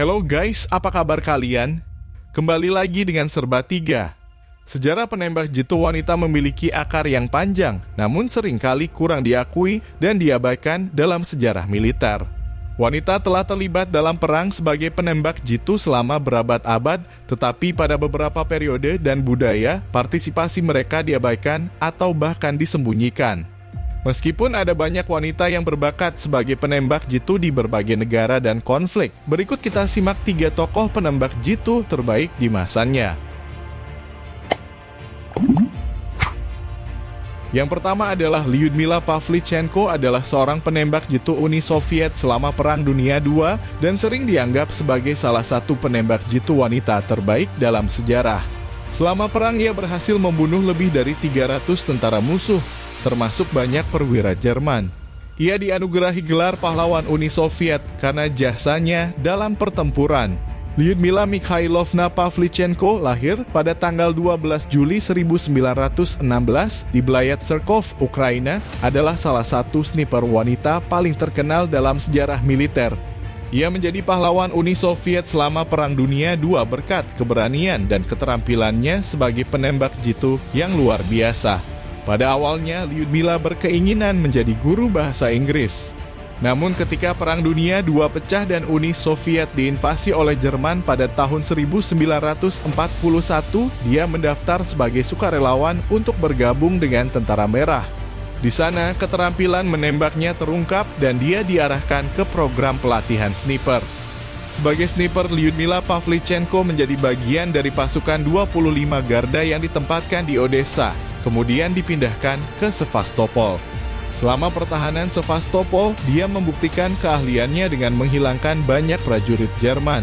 Hello guys, apa kabar kalian? Kembali lagi dengan Serba 3. Sejarah penembak jitu wanita memiliki akar yang panjang, namun seringkali kurang diakui dan diabaikan dalam sejarah militer. Wanita telah terlibat dalam perang sebagai penembak jitu selama berabad-abad, tetapi pada beberapa periode dan budaya, partisipasi mereka diabaikan atau bahkan disembunyikan. Meskipun ada banyak wanita yang berbakat sebagai penembak jitu di berbagai negara dan konflik, berikut kita simak 3 tokoh penembak jitu terbaik di masanya. Yang pertama adalah Lyudmila Pavlichenko, adalah seorang penembak jitu Uni Soviet selama Perang Dunia II dan sering dianggap sebagai salah satu penembak jitu wanita terbaik dalam sejarah. Selama perang ia berhasil membunuh lebih dari 300 tentara musuh, termasuk banyak perwira Jerman. Ia dianugerahi gelar pahlawan Uni Soviet karena jasanya dalam pertempuran. Lyudmila Mikhailovna Pavlichenko lahir pada tanggal 12 Juli 1916 di Blayat Serkov, Ukraina, adalah salah satu sniper wanita paling terkenal dalam sejarah militer. Ia menjadi pahlawan Uni Soviet selama Perang Dunia II berkat keberanian dan keterampilannya sebagai penembak jitu yang luar biasa. Pada awalnya, Lyudmila berkeinginan menjadi guru bahasa Inggris. Namun ketika Perang Dunia II pecah dan Uni Soviet diinvasi oleh Jerman pada tahun 1941, dia mendaftar sebagai sukarelawan untuk bergabung dengan Tentara Merah. Di sana, keterampilan menembaknya terungkap dan dia diarahkan ke program pelatihan sniper. Sebagai sniper, Lyudmila Pavlichenko menjadi bagian dari pasukan 25 Garda yang ditempatkan di Odessa, kemudian dipindahkan ke Sevastopol. Selama pertahanan Sevastopol, dia membuktikan keahliannya dengan menghilangkan banyak prajurit Jerman.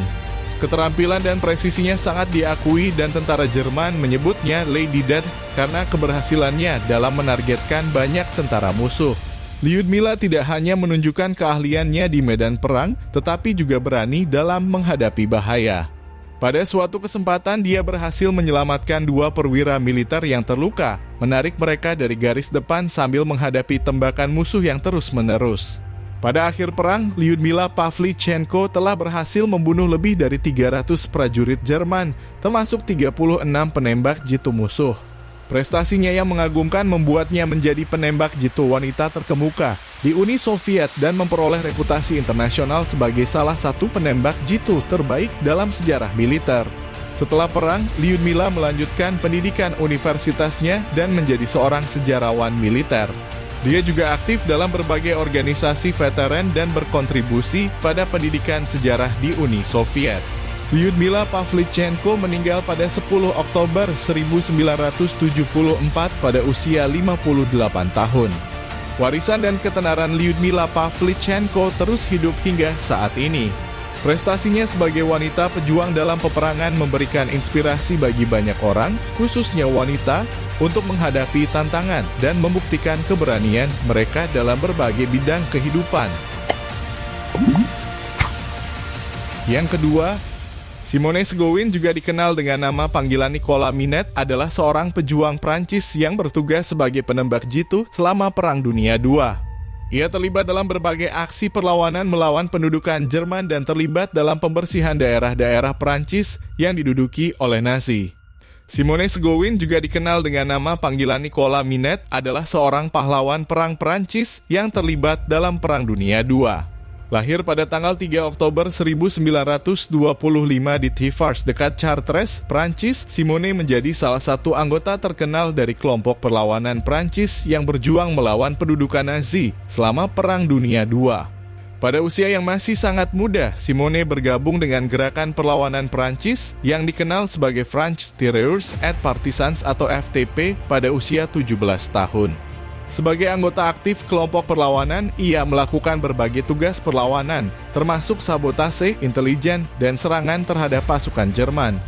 Keterampilan dan presisinya sangat diakui dan tentara Jerman menyebutnya Lady Death karena keberhasilannya dalam menargetkan banyak tentara musuh. Lyudmila tidak hanya menunjukkan keahliannya di medan perang, tetapi juga berani dalam menghadapi bahaya. Pada suatu kesempatan, dia berhasil menyelamatkan 2 perwira militer yang terluka, menarik mereka dari garis depan sambil menghadapi tembakan musuh yang terus-menerus. Pada akhir perang, Lyudmila Pavlichenko telah berhasil membunuh lebih dari 300 prajurit Jerman, termasuk 36 penembak jitu musuh. Prestasinya yang mengagumkan membuatnya menjadi penembak jitu wanita terkemuka di Uni Soviet dan memperoleh reputasi internasional sebagai salah satu penembak jitu terbaik dalam sejarah militer. Setelah perang, Lyudmila melanjutkan pendidikan universitasnya dan menjadi seorang sejarawan militer. Dia juga aktif dalam berbagai organisasi veteran dan berkontribusi pada pendidikan sejarah di Uni Soviet. Lyudmila Pavlichenko meninggal pada 10 Oktober 1974 pada usia 58 tahun. Warisan dan ketenaran Lyudmila Pavlichenko terus hidup hingga saat ini. Prestasinya sebagai wanita pejuang dalam peperangan memberikan inspirasi bagi banyak orang, khususnya wanita, untuk menghadapi tantangan dan membuktikan keberanian mereka dalam berbagai bidang kehidupan. Yang kedua, Simone Seguin, juga dikenal dengan nama panggilan Nicolas Minette, adalah seorang pejuang Prancis yang bertugas sebagai penembak jitu selama Perang Dunia II. Ia terlibat dalam berbagai aksi perlawanan melawan pendudukan Jerman dan terlibat dalam pembersihan daerah-daerah Prancis yang diduduki oleh Nazi. Simone Seguin, juga dikenal dengan nama panggilan Nicolas Minette, adalah seorang pahlawan perang Prancis yang terlibat dalam Perang Dunia II. Lahir pada tanggal 3 Oktober 1925 di Thieffars dekat Chartres, Prancis, Simone menjadi salah satu anggota terkenal dari kelompok perlawanan Prancis yang berjuang melawan pendudukan Nazi selama Perang Dunia II. Pada usia yang masih sangat muda, Simone bergabung dengan gerakan perlawanan Prancis yang dikenal sebagai French Tireurs et Partisans atau FTP pada usia 17 tahun. Sebagai anggota aktif kelompok perlawanan, ia melakukan berbagai tugas perlawanan, termasuk sabotase, intelijen, dan serangan terhadap pasukan Jerman.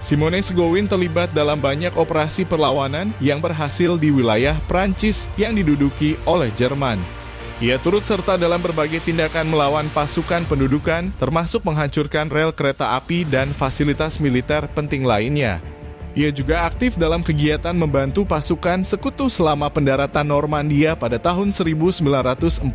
Simone Seguin terlibat dalam banyak operasi perlawanan yang berhasil di wilayah Prancis yang diduduki oleh Jerman. Ia turut serta dalam berbagai tindakan melawan pasukan pendudukan, termasuk menghancurkan rel kereta api dan fasilitas militer penting lainnya. Ia juga aktif dalam kegiatan membantu pasukan sekutu selama pendaratan Normandia pada tahun 1944.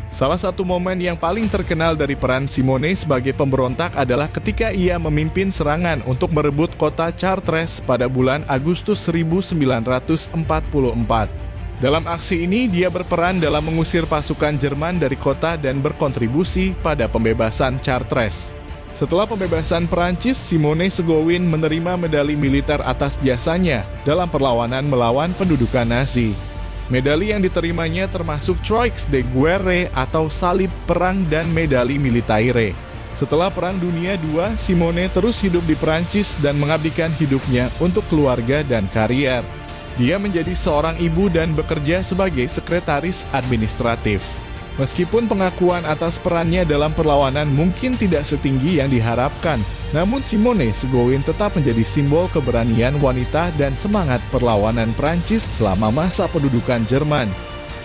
Salah satu momen yang paling terkenal dari peran Simone sebagai pemberontak adalah ketika ia memimpin serangan untuk merebut kota Chartres pada bulan Agustus 1944. Dalam aksi ini, dia berperan dalam mengusir pasukan Jerman dari kota dan berkontribusi pada pembebasan Chartres. Setelah pembebasan Perancis, Simone Segowin menerima medali militer atas jasanya dalam perlawanan melawan pendudukan Nazi. Medali yang diterimanya termasuk Croix de Guerre atau salib perang dan medali militaire. Setelah Perang Dunia II, Simone terus hidup di Perancis dan mengabdikan hidupnya untuk keluarga dan karier. Dia menjadi seorang ibu dan bekerja sebagai sekretaris administratif. Meskipun pengakuan atas perannya dalam perlawanan mungkin tidak setinggi yang diharapkan, namun Simone Segowin tetap menjadi simbol keberanian wanita dan semangat perlawanan Prancis selama masa pendudukan Jerman.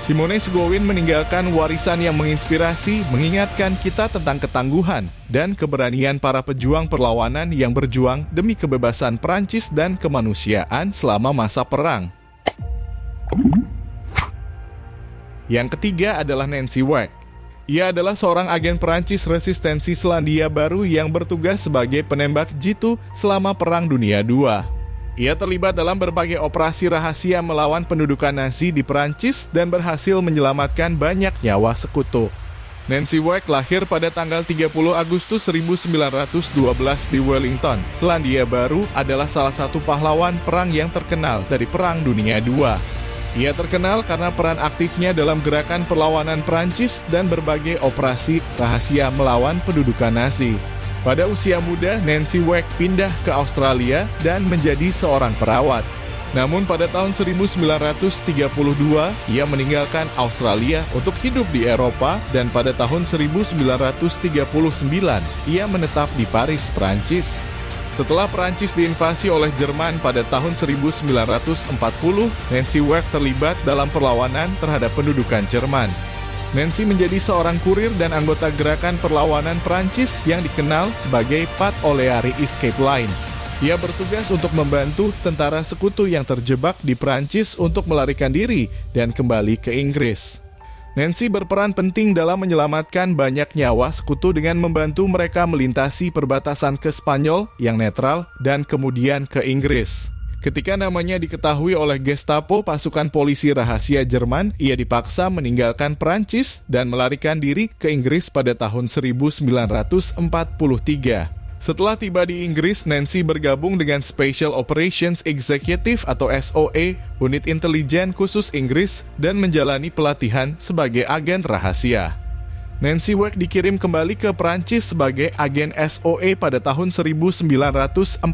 Simone Segowin meninggalkan warisan yang menginspirasi, mengingatkan kita tentang ketangguhan dan keberanian para pejuang perlawanan yang berjuang demi kebebasan Prancis dan kemanusiaan selama masa perang. Yang ketiga adalah Nancy Wake. Ia adalah seorang agen Perancis resistensi Selandia Baru yang bertugas sebagai penembak jitu selama Perang Dunia II. Ia terlibat dalam berbagai operasi rahasia melawan pendudukan Nazi di Perancis dan berhasil menyelamatkan banyak nyawa sekutu. Nancy Wake lahir pada tanggal 30 Agustus 1912 di Wellington. Selandia Baru adalah salah satu pahlawan perang yang terkenal dari Perang Dunia II. Ia terkenal karena peran aktifnya dalam gerakan perlawanan Prancis dan berbagai operasi rahasia melawan pendudukan Nazi. Pada usia muda, Nancy Wake pindah ke Australia dan menjadi seorang perawat. Namun pada tahun 1932, ia meninggalkan Australia untuk hidup di Eropa dan pada tahun 1939, ia menetap di Paris, Prancis. Setelah Perancis diinvasi oleh Jerman pada tahun 1940, Nancy Wake terlibat dalam perlawanan terhadap pendudukan Jerman. Nancy menjadi seorang kurir dan anggota gerakan perlawanan Perancis yang dikenal sebagai Pat Oleary Escape Line. Ia bertugas untuk membantu tentara sekutu yang terjebak di Perancis untuk melarikan diri dan kembali ke Inggris. Nancy berperan penting dalam menyelamatkan banyak nyawa sekutu dengan membantu mereka melintasi perbatasan ke Spanyol yang netral dan kemudian ke Inggris. Ketika namanya diketahui oleh Gestapo, pasukan polisi rahasia Jerman, ia dipaksa meninggalkan Perancis dan melarikan diri ke Inggris pada tahun 1943. Setelah tiba di Inggris, Nancy bergabung dengan Special Operations Executive atau SOE, unit intelijen khusus Inggris, dan menjalani pelatihan sebagai agen rahasia. Nancy Wake dikirim kembali ke Prancis sebagai agen SOE pada tahun 1944.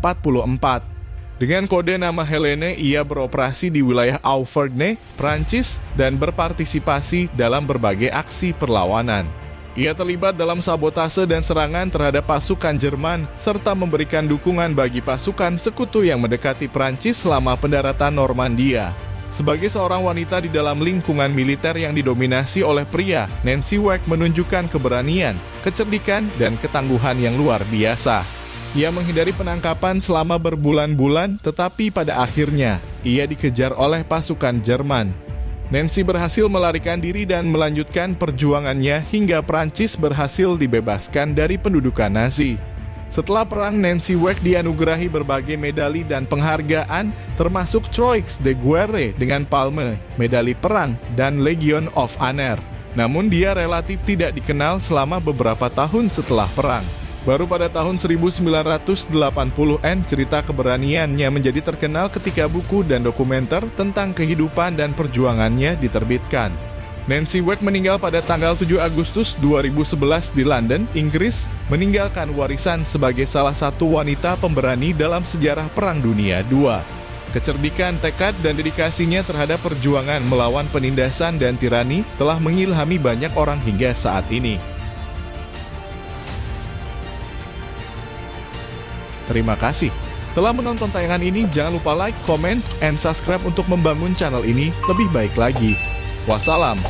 Dengan kode nama Helene, ia beroperasi di wilayah Auvergne, Prancis, dan berpartisipasi dalam berbagai aksi perlawanan. Ia terlibat dalam sabotase dan serangan terhadap pasukan Jerman, serta memberikan dukungan bagi pasukan sekutu yang mendekati Prancis selama pendaratan Normandia. Sebagai seorang wanita di dalam lingkungan militer yang didominasi oleh pria, Nancy Wake menunjukkan keberanian, kecerdikan, dan ketangguhan yang luar biasa. Ia menghindari penangkapan selama berbulan-bulan, tetapi pada akhirnya, ia dikejar oleh pasukan Jerman. Nancy berhasil melarikan diri dan melanjutkan perjuangannya hingga Prancis berhasil dibebaskan dari pendudukan Nazi. Setelah perang, Nancy Wake dianugerahi berbagai medali dan penghargaan, termasuk Croix de Guerre dengan Palme, medali perang, dan Legion of Honor. Namun dia relatif tidak dikenal selama beberapa tahun setelah perang. Baru pada tahun 1980-an cerita keberaniannya menjadi terkenal ketika buku dan dokumenter tentang kehidupan dan perjuangannya diterbitkan. Nancy Wake meninggal pada tanggal 7 Agustus 2011 di London, Inggris, meninggalkan warisan sebagai salah satu wanita pemberani dalam sejarah Perang Dunia II. Kecerdikan, tekad, dan dedikasinya terhadap perjuangan melawan penindasan dan tirani telah mengilhami banyak orang hingga saat ini. Terima kasih telah menonton tayangan ini. Jangan lupa like, comment, and subscribe untuk membangun channel ini lebih baik lagi. Wassalam.